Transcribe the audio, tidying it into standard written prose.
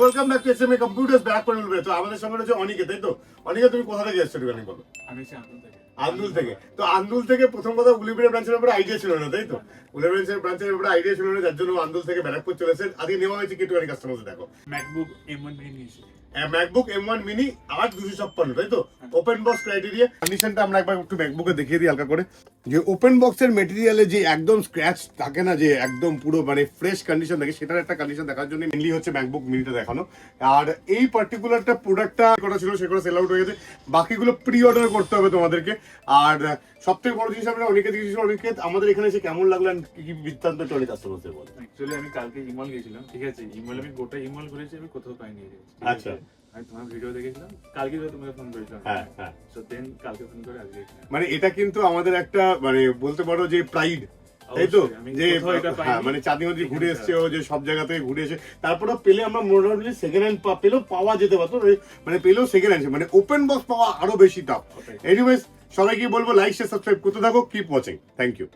Welcome back to SMA computers back panel video. তো আমাদের সঙ্গে রয়েছে অনিকে, তাই তো? অনিকে, তুমি কোথা থেকে এসেছো একটুখানি বলো। আমি এসেছি আন্দুল থেকে। আন্দুল থেকে। তো আন্দুল থেকে প্রথম কথা উলিপিড়া ব্রাঞ্চের ব্যাপারে আইডিয়া ছিল না, তাই তো? উলিপিড়া ব্রাঞ্চের ব্যাপারে আইডিয়া ছিল না, যার জন্য আন্দুল থেকে ব্যারাকপুর চলে এসেছে। আজকে নেওয়া হয়েছে কি একটুখানি কাস্টমারদের দেখো। ম্যাকবুক M1 মিনি নিয়েছি। ম্যাকবুক M1 মিনি 8256, তাই তো? Open box criteria. কন্ডিশনটা আমরা একবার একটু ম্যাকবুকে দেখিয়ে দিই হালকা করে, যে ওপেন বক্সের মেটেরিয়ালে যে একদম স্ক্র্যাচ থাকে না, যে একদম পুরো মানে ফ্রেশ কন্ডিশন থাকে, সেটার একটা কন্ডিশন দেখার জন্য মেনলি হচ্ছে ম্যাকবুক মিনিটা দেখানো। আর এই পার্টিকুলারটা প্রোডাক্টটা করা ছিল, সেগুলো সেল আউট হয়ে গেছে। বাকিগুলো প্রি অর্ডার করতে হবে তোমাদেরকে। আর সব থেকে বড় জিনিস আমরা অনেকে দেখেছি, অনেকে আমাদের এখানে এসে কেমন লাগলো and কি কি বৃত্তান্ত চলে কাস্টমারদের বলে। অ্যাকচুয়ালি আমি কালকে ইমল গেছিলাম, ঠিক আছে? ইমল আমি গোটা ইমল ঘুরেছি, আমি কোথাও পাইনি। আচ্ছা। আমি তোমার ভিডিও দেখেছিলাম, কালকে তো তোমাকে ফোন করেছিলাম। হ্যাঁ হ্যাঁ। সো দেন কালকে ফোন করে আজকে এখানে। মানে এটা কিন্তু আমাদের একটা মানে বলতে পারো যে প্রাইড, তাই তো? অবশ্যই, আমি যে কোথাও এটা পাইনি। হ্যাঁ, মানে চাঁদনি নদী ঘুরে এসছে ও, যে সব জায়গা থেকে ঘুরে এসে তারপরে পেলে আমরা মোটামুটি সেকেন্ড হ্যান্ড পেলেও পাওয়া যেতে পারতো, মানে পেলেও সেকেন্ড হ্যান্ড, মানে ওপেন বক্স পাওয়া আরো বেশি টাফ। ওটাই। এনিওয়েজ, সবাইকে বলবো লাইক শেয়ার সাবস্ক্রাইব করতে থাকো, কিপ ওয়াচিং, থ্যাংক ইউ।